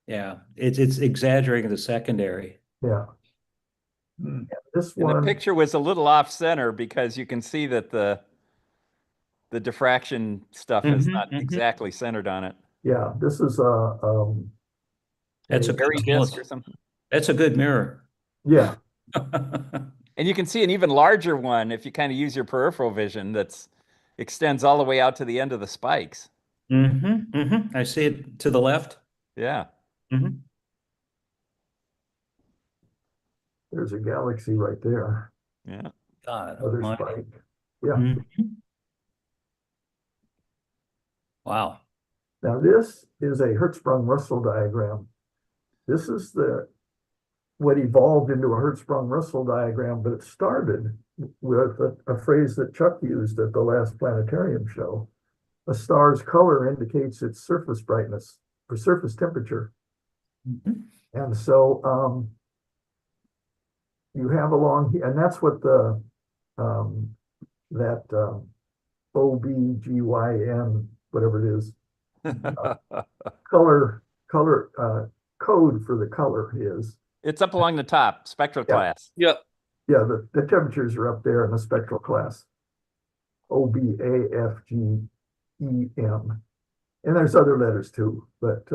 Yeah. It's exaggerating the secondary. Yeah. Hmm. This And the one, picture was a little off center because you can see that the diffraction stuff is not exactly centered on it. yeah, this is That's a Airy good disk or something. That's a good mirror. yeah, And you can see an even larger one if you kind of use your peripheral vision that's extends all the way out to the end of the spikes. I see it to the left. Yeah. there's a galaxy right there. Yeah. God Other almighty. spike. Yeah. Mhm. Wow. Now this is a Hertzsprung-Russell diagram. This is what evolved into a Hertzsprung-Russell diagram, but it started with a phrase that Chuck used at the last planetarium show. A star's color indicates its surface brightness or surface temperature. And so you have along here, and that's what that OBGYN, whatever it is, color code for the color is. It's up along the top, spectral Yeah. class. Yep. Yeah, the temperatures are up there in the spectral class. OBAFGEM. And there's other letters too, but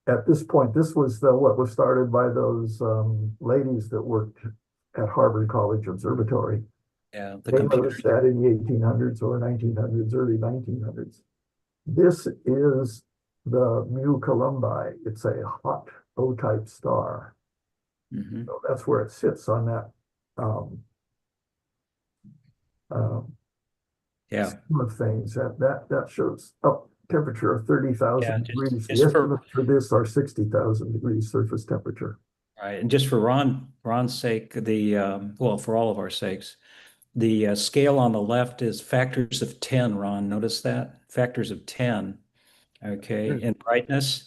at this point, this was what was started by those ladies that worked at Harvard College Observatory. Yeah, the They computer. noticed that in the 1800s or 1900s, early 1900s. This is the Mu Columbae. It's a hot O-type star. So that's where it sits on that Yeah. scheme of things. That shows up temperature of 30,000 Yeah, degrees. just The for- estimates for this are 60,000 degrees surface temperature. Right. And just for Ron's sake, well, for all of our sakes, the scale on the left is factors of 10, Ron. Notice that? Factors of 10. Okay. In brightness.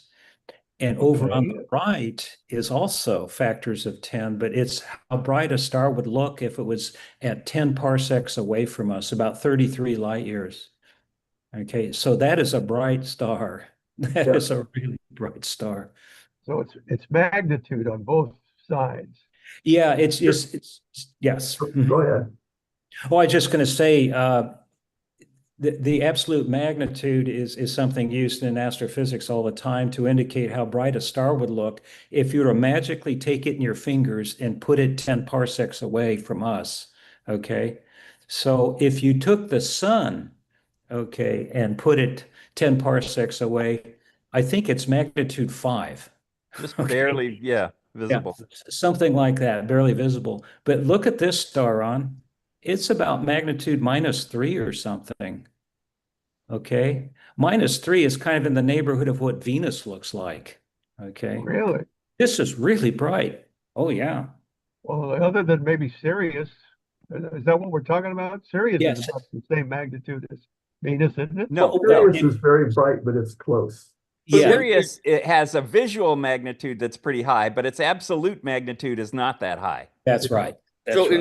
And over on the right is also factors of 10, but it's how bright a star would look if it was at 10 parsecs away from us, about 33 light years. Okay, so that is a bright star. That Yeah. is a really bright star. So it's magnitude on both sides. Yeah, it's yes. Go ahead. Oh, I was just going to say, the absolute magnitude is something used in astrophysics all the time to indicate how bright a star would look if you were to magically take it in your fingers and put it 10 parsecs away from us. Okay, so if you took the sun, okay, and put it 10 parsecs away, I think it's magnitude 5. Just Okay. barely, visible. Yeah, something like that, barely visible. But look at this star, Ron. It's about magnitude -3 or something. Okay. -3 is kind of in the neighborhood of what Venus looks like. Okay. Really? This is really bright. Oh, yeah. Well, other than maybe Sirius, is that what we're talking about? Sirius Yes. is about the same magnitude as Venus, isn't it? No, no. Sirius is very bright, but it's close. Yeah, Sirius, it has a visual magnitude that's pretty high, but its absolute magnitude is not that high. that's right. That's So right.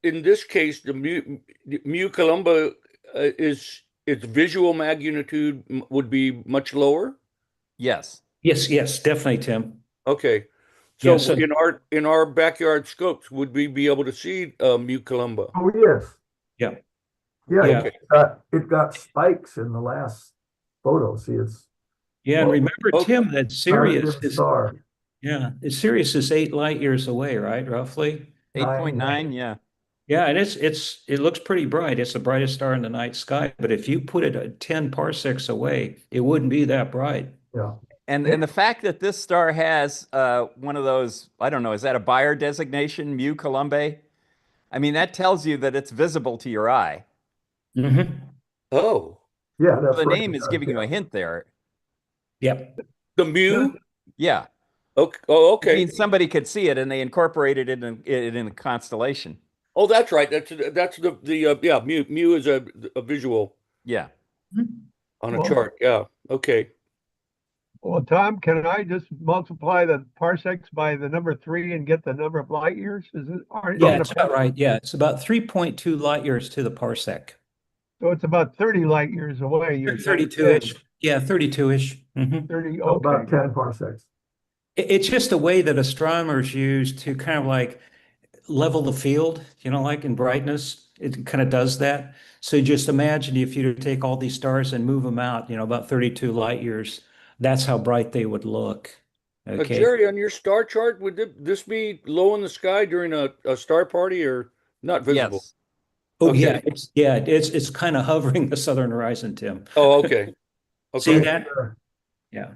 in this case, the mu Columba is its visual magnitude would be much lower. Yes. Yes, definitely, Tim. Okay. Yeah, So so in our backyard scopes, would we be able to see mu Columba? Oh, yes. yeah, Yeah, Yeah. it got spikes in the last photo. See, it's yeah. And Well, remember, okay. Tim, that not a Sirius dim is star. Sirius is 8 light years away, right? Roughly. 8.9, yeah. Yeah, and it looks pretty bright. It's the brightest star in the night sky. But if you put it at 10 parsecs away, it wouldn't be that bright. Yeah. And the fact that this star has one of those, I don't know, is that a Bayer designation, mu Columbae? I mean, that tells you that it's visible to your eye. Mm-hmm. Oh, Yeah, that's The right. name is giving you a hint there. Yep. the mu. Yeah. Okay. Oh, I okay. mean, somebody could see it and they incorporated it in a constellation. Oh, that's right. That's the yeah. Mu is a visual Yeah. on a Well- chart. Yeah. Okay. Well, Tom, can I just multiply the parsecs by the number 3 and get the number of light years? Is it? Yeah, it's about right. Yeah, it's about 3.2 light years to the parsec. So it's about 30 light years away. You're saying 32-ish. Yeah, 32-ish. 30. So about Okay. 10 parsecs. It's just a way that astronomers use to kind of like level the field, like in brightness. It kind of does that. So just imagine if you take all these stars and move them out, about 32 light years. That's how bright they would look. Okay. Jerry, on your star chart, would this be low in the sky during a star party or not visible? Yes. Oh, Okay. it's kind of hovering the southern horizon, Tim. Oh, okay. See Okay. that? Sure. Yeah.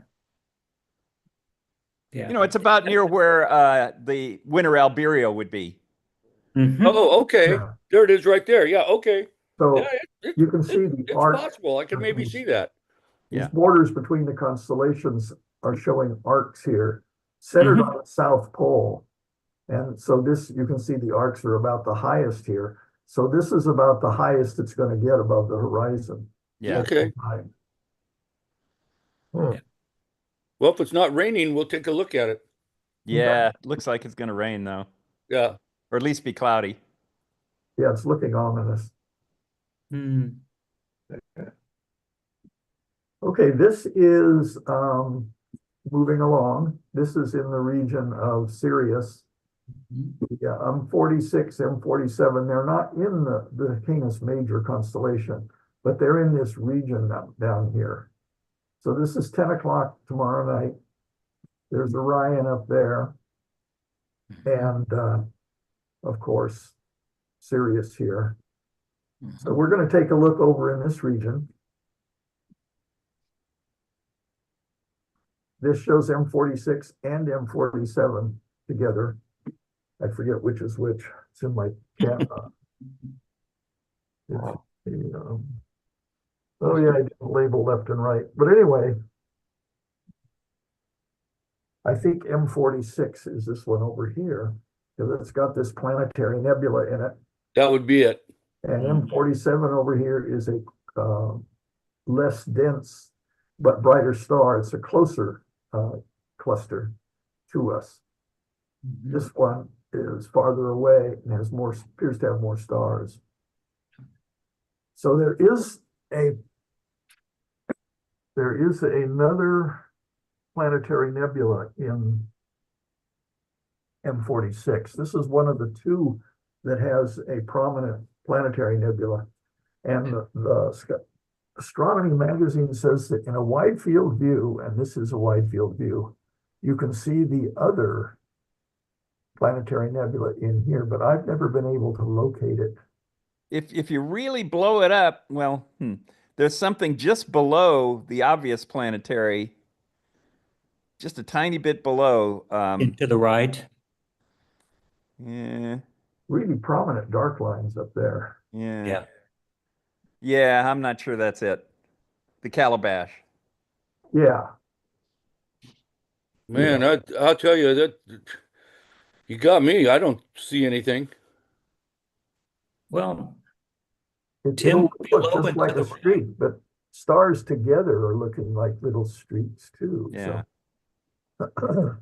Yeah. It's about near where the winter alberio would be. Mhm. Oh, okay. Yeah. There it is right there. Yeah, okay. So Yeah, you can see the it's arc. possible. I can maybe see that. These Yeah. borders between the constellations are showing arcs here, centered on the South Pole. And so you can see the arcs are about the highest here. So this is about the highest it's going to get above the horizon. Yeah. Okay. Huh. Well, if it's not raining, we'll take a look at it. Yeah. Looks like it's going to rain, though, Yeah. or at least be cloudy. Yeah, it's looking ominous. Hmm. Okay, this is moving along. This is in the region of Sirius. Yeah, M46, M47, they're not in the Canis Major constellation, but they're in this region down here. So this is 10 o'clock tomorrow night. There's Orion up there. And of course, Sirius here. So we're going to take a look over in this region. This shows M46 and M47 together. I forget which is which. It's in my camera. It's oh yeah, I didn't label left and right. But anyway, I think M46 is this one over here because it's got this planetary nebula in it. That would be it. And M47 over here is a less dense but brighter star. It's a closer cluster to us. This one is farther away and has appears to have more stars. So there is another planetary nebula in M46. This is one of the two that has a prominent planetary nebula. And the Astronomy magazine says that in a wide field view, and this is a wide field view, you can see the other planetary nebula in here, but I've never been able to locate it. If you really blow it up, well, there's something just below the obvious planetary, just a tiny bit below. To the right. Yeah. Really prominent dark lines up there. Yeah. Yeah, I'm not sure that's it. The Calabash. Yeah. Man, I'll tell you that you got me. I don't see anything. Well, it'll look below just and like to a the right. street, but stars together are looking like little streets too. Yeah. So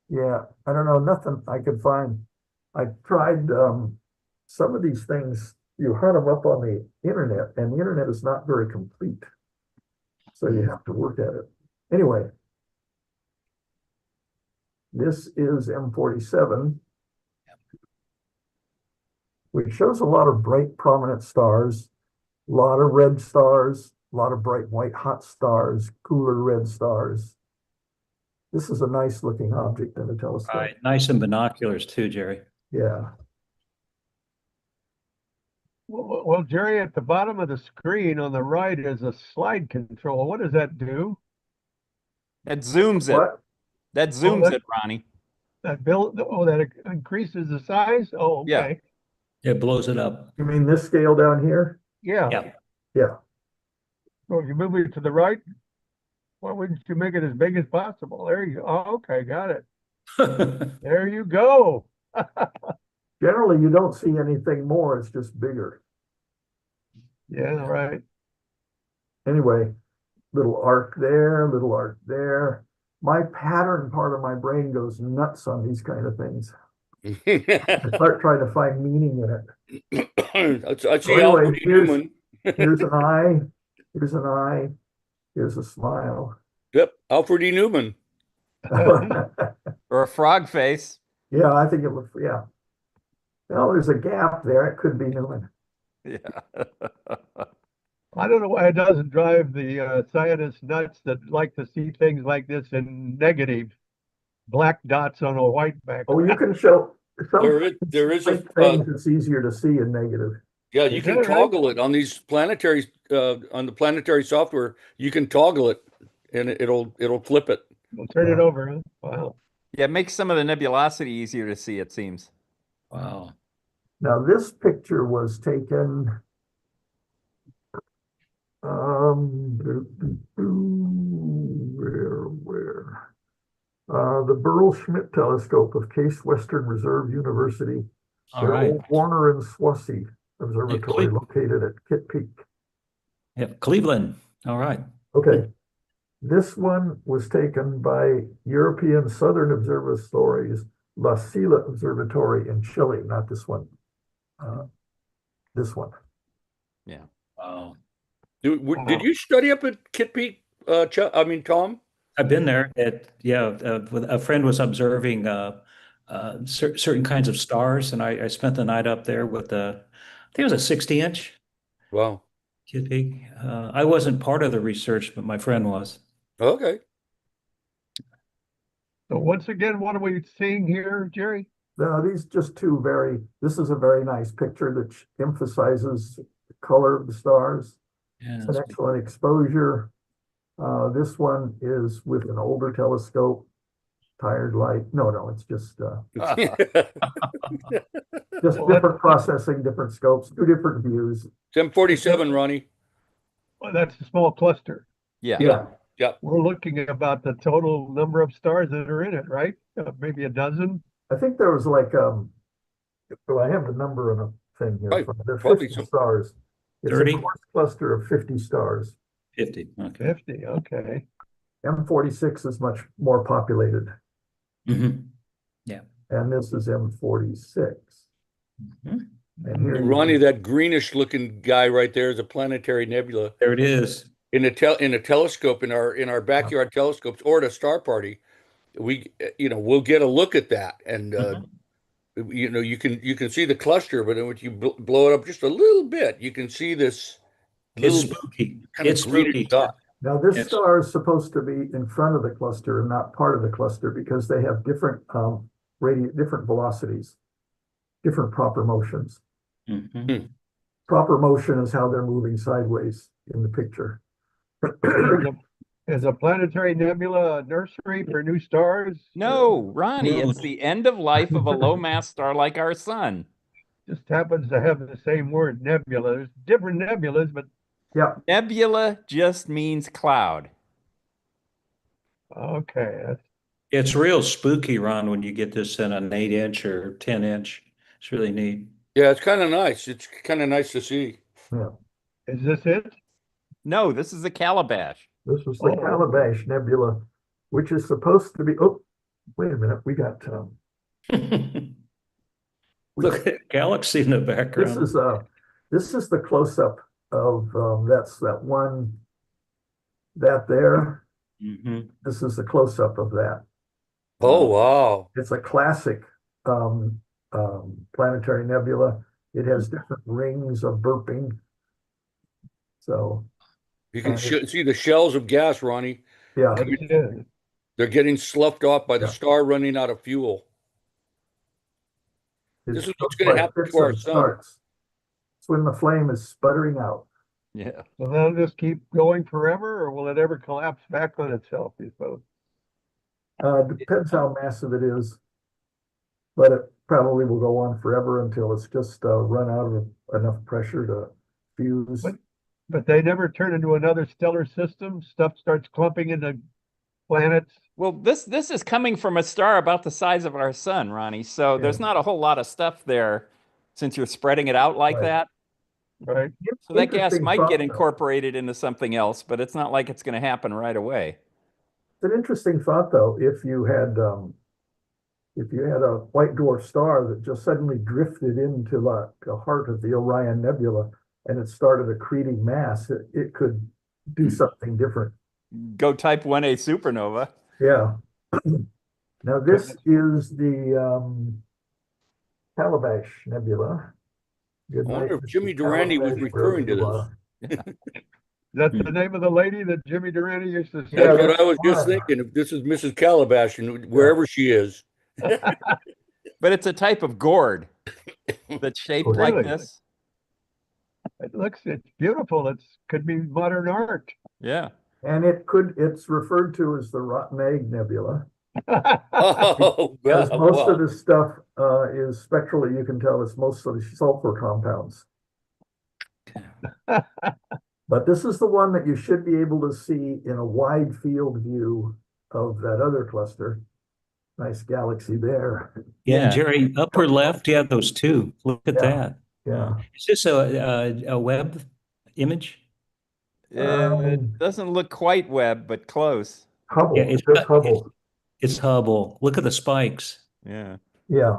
yeah, I don't know, nothing I could find. I tried some of these things, you hunt them up on the internet, and the internet is not very complete. So you have to work at it. Anyway, this is M47, which shows a lot of bright, prominent stars, a lot of red stars, a lot of bright white hot stars, cooler red stars. This is a nice looking object in a telescope. Right. Nice in binoculars too, Jerry. Yeah. Well, Jerry, at the bottom of the screen on the right is a slide control. What does that do? That zooms it. What? That zooms that- it, Ronnie. That increases the size? Oh, Yeah. okay. It blows it up. You mean this scale down here? Yeah. Yeah. Yeah. So if you move it to the right, why wouldn't you make it as big as possible? There you go. Oh, okay, got it. There you go. Generally, you don't see anything more. It's just bigger. Yeah, right. Anyway, little arc there, little arc there. My pattern part of my brain goes nuts on these kind of things. I start trying to find meaning in it. I see Anyway, Alfred E. Newman. Here's an eye. Here's an eye. Here's a smile. Yep, Alfred E. Newman. Or a frog face. Yeah, I think it looks, yeah. Well, there's a gap there. It could be Newman. Yeah. I don't know why it doesn't drive the scientists nuts that like to see things like this in negative, black dots on a white Oh, you background. can show There is a things it's easier to see in negative. yeah, you Is can that right? toggle it on these planetary on the planetary software. You can toggle it, and it'll flip it. We'll turn it over, huh? Wow. Yeah, it makes some of the nebulosity easier to see, it seems. Wow. Now, this picture was taken where? The Burrell Schmidt telescope of Case Western Reserve University, All right. Warner and Swassey Observatory Cle- located at Kitt Peak. Yep. Cleveland. All right. Okay. This one was taken by European Southern Observatories, La Silla Observatory in Chile, not this one. This one. Yeah. Wow. Did you study up at Kitt Peak? Tom? I've been there. With a friend was observing certain kinds of stars, and I spent the night up there with I think it was a 60-inch Wow. Kitt Peak. I wasn't part of the research, but my friend was. Okay. So once again, what are we seeing here, Jerry? Now, these just two this is a very nice picture that emphasizes the color of the stars. Yeah, It's an excellent exposure. This one is with an older telescope, tired light. No, it's just different processing, different scopes, two different views. It's M47, Ronnie. Well, that's a small cluster. Yeah. Yeah, We're looking at about the total number of stars that are in it, right? Maybe a dozen. I think there was like well, I have the number on a thing here. Right, There's probably 50 some. stars. It's 30? a coarse cluster of 50 stars. 50. Okay. 50, okay. M46 is much more populated, Mm-hmm. and this is M46. Mm-hmm. And here you Ronnie, that greenish looking guy right there is a planetary nebula. There it is. In a telescope in our backyard telescopes or at a star party, we'll get a look at that, and you can see the cluster, but then when you blow it up just a little bit, you can see this It's little spooky. kind of It's greenish spooky. dot. Now, this Yes. star is supposed to be in front of the cluster and not part of the cluster because they have different different velocities, different proper motions. Mhm. Proper motion is how they're moving sideways in the picture. Is a planetary nebula a nursery for new stars? No, Ronnie, No. it's the end of life of a low mass star like our sun. Just happens to have the same word, nebula. There's different nebulas, but Yeah, Nebula just means cloud. okay. It's real spooky, Ron, when you get this in an 8-inch or 10-inch. It's really neat. Yeah, it's kind of nice. It's kind of nice to see. Yeah, Is this it? No, this is a calabash. this was the Oh. Calabash Nebula, which is supposed to be. Oh, wait a minute. We got. Look at galaxy in the This background. is this is the close up of that's that one that there. Mhm. This is the close up of that. Oh, wow. It's a classic planetary nebula. It has different rings of burping. So You can it- see the shells of gas, Ronnie. yeah, Yes, it is. They're getting sloughed off by the Yeah. star running out of fuel. it This is shows what's going to by happen fits to our and sun. starts. It's when the flame is sputtering out. Yeah. So that'll just keep going forever, or will it ever collapse back on itself, you suppose? Depends how massive it is, but it probably will go on forever until it's just run out of enough pressure to fuse. But they never turn into another stellar system. Stuff starts clumping into planets. Well, this is coming from a star about the size of our sun, Ronnie. So there's Yeah. not a whole lot of stuff there since you're spreading it out like Right. that. Right. So that gas Interesting might thought, get though. incorporated into something else, but it's not like it's going to happen right away. It's an interesting thought, though, if you had a white dwarf star that just suddenly drifted into like the heart of the Orion Nebula and it started accreting mass, it could do something different. Go type 1A supernova. Yeah. Now this is the Calabash Nebula. Good I night, wonder if Mr. Jimmy Durante was Calabash, referring to wherever you this. are. Is that the name of the lady that Jimmy Durante used to say? Yeah, That's what that's I was just fine. thinking. If this is Mrs. Calabash and wherever she is. But it's a type of gourd that's shaped like Really? this. It's beautiful. Could be modern art. Yeah. And it's referred to as the Rotten Egg Nebula. Oh, Because most of wow. the stuff is spectrally, you can tell it's mostly sulfur compounds. But this is the one that you should be able to see in a wide field view of that other cluster. Nice galaxy there. Yeah, Yeah. Jerry, upper left, you have those two. Look at Yeah. that. Yeah. Is this a web image? It doesn't look quite Webb, but close. Hubble, Yeah, just Hubble. it's Hubble. Look at the spikes. Yeah. Yeah.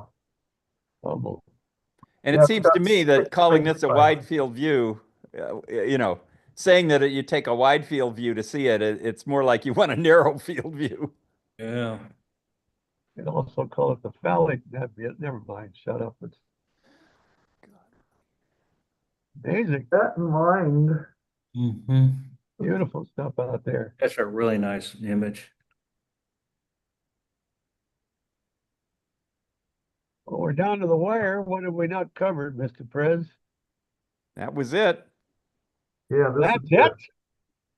Almost. And Yeah, it seems to me that six calling points this a by- wide field view, saying that you take a wide field view to see it, it's more like you want a narrow field view. Yeah. They also call it the phallic nebula. Never mind. Shut up. It's amazing. That in mind, Hmm. Beautiful stuff out there. That's a really nice image. Well, we're down to the wire. What have we not covered, Mr. Prez? That was it. yeah, this That's is it.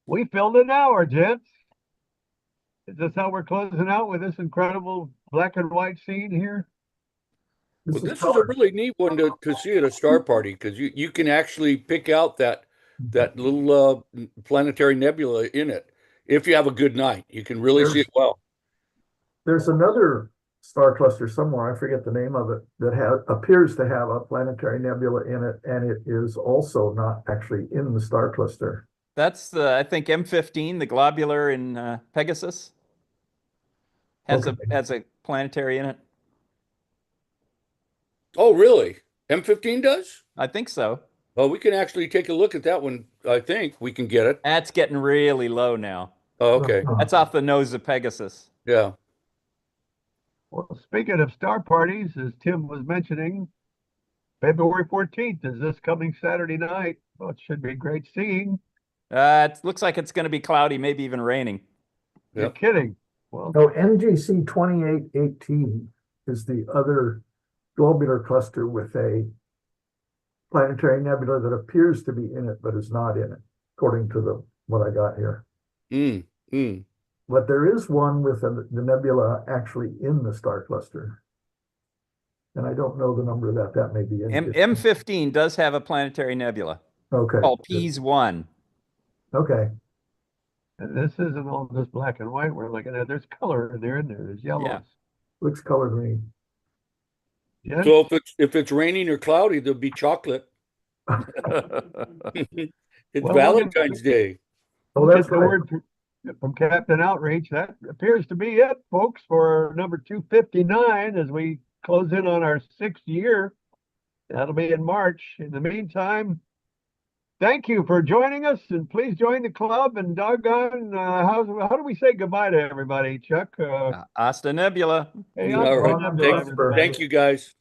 We filled an hour, gents. Is this how we're closing out with this incredible black and white scene here? Well, this is a colored. really neat one to see at a star party because you can actually pick out that little planetary nebula in it. If you have a good night, you can really see it well. There's another star cluster somewhere, I forget the name of it, that appears to have a planetary nebula in it, and it is also not actually in the star cluster. That's I think M15, the globular in Pegasus, has a planetary in it. Oh, really? M15 does? I think so. Oh, we can actually take a look at that one. I think we can get it. That's getting really low now. Oh, okay. That's off the nose of Pegasus. Yeah. Well, speaking of star parties, as Tim was mentioning, February 14th is this coming Saturday night. Well, it should be great seeing. It looks like it's going to be cloudy, maybe even raining. You're Yep. kidding. Well, No, NGC 2818 is the other globular cluster with a planetary nebula that appears to be in it, but is not in it, according to what I got here. Mm. But there is one with the nebula actually in the star cluster. And I don't know the number that may be in. M15 does have a planetary nebula Okay. called Peas 1. Okay. and this isn't all just black and white we're looking at. There's color in there, and there's yellows. Yeah. Looks color green. Yes. So if it's raining or cloudy, there'll be chocolate. It's Well, we'll get- Valentine's Day. Oh, We'll that's get the right. word from Captain Outreach. That appears to be it, folks, for number 259 as we close in on our 6th year. That'll be in March. In the meantime, thank you for joining us, and please join the club. And doggone, how do we say goodbye to everybody, Chuck? Asta Nebula. Hey, All right. Nebula, Thank you, guys.